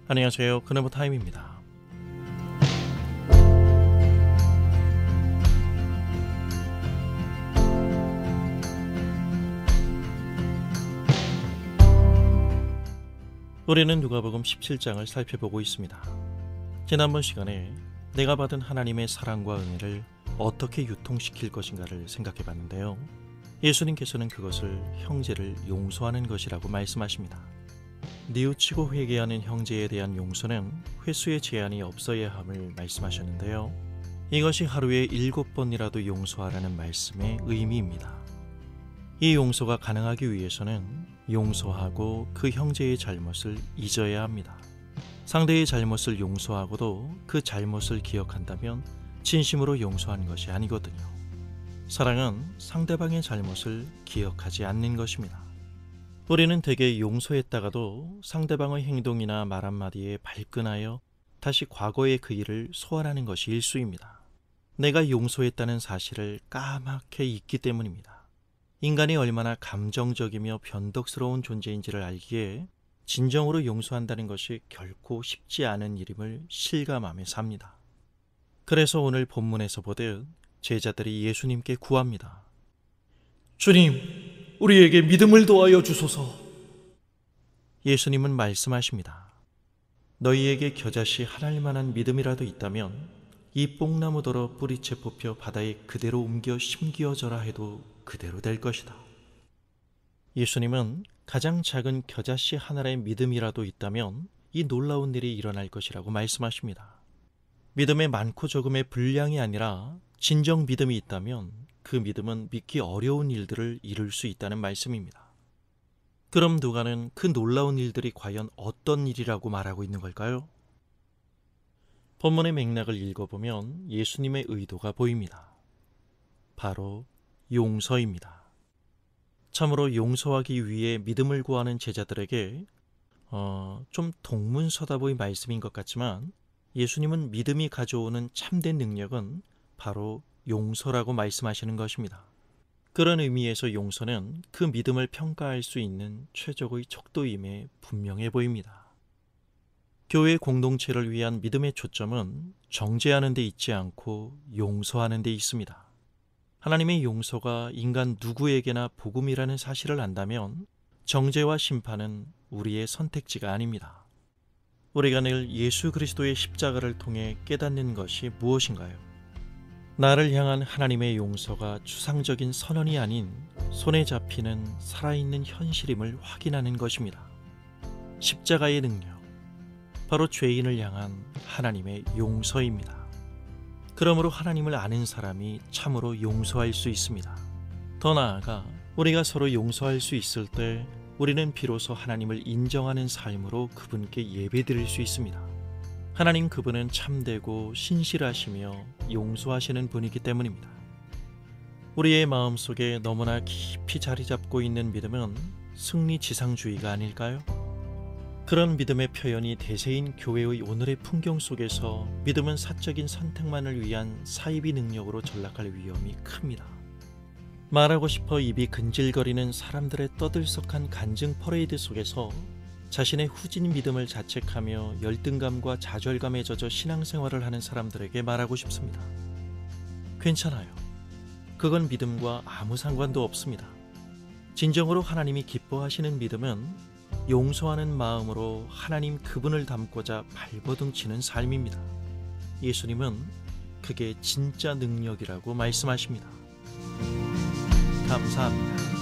안녕하세요. 그네모 타임입니다. 우리는 누가복음 17장을 살펴보고 있습니다. 지난번 시간에 내가 받은 하나님의 사랑과 은혜를 어떻게 유통시킬 것인가를 생각해 봤는데요. 예수님께서는 그것을 형제를 용서하는 것이라고 말씀하십니다. 뉘우치고 회개하는 형제에 대한 용서는 횟수의 제한이 없어야 함을 말씀하셨는데요. 이것이 하루에 7번이라도 용서하라는 말씀의 의미입니다. 이 용서가 가능하기 위해서는 용서하고 그 형제의 잘못을 잊어야 합니다. 상대의 잘못을 용서하고도 그 잘못을 기억한다면 진심으로 용서한 것이 아니거든요. 사랑은 상대방의 잘못을 기억하지 않는 것입니다. 우리는 대개 용서했다가도 상대방의 행동이나 말 한마디에 발끈하여 다시 과거의 그 일을 소환하는 것이 일수입니다. 내가 용서했다는 사실을 까맣게 잊기 때문입니다. 인간이 얼마나 감정적이며 변덕스러운 존재인지를 알기에 진정으로 용서한다는 것이 결코 쉽지 않은 일임을 실감하며 삽니다. 그래서 오늘 본문에서 보듯 제자들이 예수님께 구합니다. 주님, 우리에게 믿음을 더하여 주소서. 예수님은 말씀하십니다. 너희에게 겨자씨 하나일 만한 믿음이라도 있다면 이 뽕나무더러 뿌리채 뽑혀 바다에 그대로 옮겨 심기어져라 해도 그대로 될 것이다. 예수님은 가장 작은 겨자씨 하나의 믿음이라도 있다면 이 놀라운 일이 일어날 것이라고 말씀하십니다. 믿음의 많고 적음의 분량이 아니라 진정 믿음이 있다면 그 믿음은 믿기 어려운 일들을 이룰 수 있다는 말씀입니다. 그럼 누가는 그 놀라운 일들이 과연 어떤 일이라고 말하고 있는 걸까요? 본문의 맥락을 읽어보면 예수님의 의도가 보입니다. 바로 용서입니다. 참으로 용서하기 위해 믿음을 구하는 제자들에게 좀 동문서답의 말씀인 것 같지만 예수님은 믿음이 가져오는 참된 능력은 바로 용서라고 말씀하시는 것입니다. 그런 의미에서 용서는 그 믿음을 평가할 수 있는 최적의 척도임에 분명해 보입니다. 교회 공동체를 위한 믿음의 초점은 정죄하는 데 있지 않고 용서하는 데 있습니다. 하나님의 용서가 인간 누구에게나 복음이라는 사실을 안다면 정죄와 심판은 우리의 선택지가 아닙니다. 우리가 늘 예수 그리스도의 십자가를 통해 깨닫는 것이 무엇인가요? 나를 향한 하나님의 용서가 추상적인 선언이 아닌 손에 잡히는 살아있는 현실임을 확인하는 것입니다. 십자가의 능력, 바로 죄인을 향한 하나님의 용서입니다. 그러므로 하나님을 아는 사람이 참으로 용서할 수 있습니다. 더 나아가 우리가 서로 용서할 수 있을 때 우리는 비로소 하나님을 인정하는 삶으로 그분께 예배드릴 수 있습니다. 하나님 그분은 참되고 신실하시며 용서하시는 분이기 때문입니다. 우리의 마음속에 너무나 깊이 자리 잡고 있는 믿음은 승리지상주의가 아닐까요? 그런 믿음의 표현이 대세인 교회의 오늘의 풍경 속에서 믿음은 사적인 선택만을 위한 사이비 능력으로 전락할 위험이 큽니다. 말하고 싶어 입이 근질거리는 사람들의 떠들썩한 간증 퍼레이드 속에서 자신의 후진 믿음을 자책하며 열등감과 좌절감에 젖어 신앙생활을 하는 사람들에게 말하고 싶습니다. 괜찮아요. 그건 믿음과 아무 상관도 없습니다. 진정으로 하나님이 기뻐하시는 믿음은 용서하는 마음으로 하나님 그분을 닮고자 발버둥치는 삶입니다. 예수님은 그게 진짜 능력이라고 말씀하십니다. 감사합니다.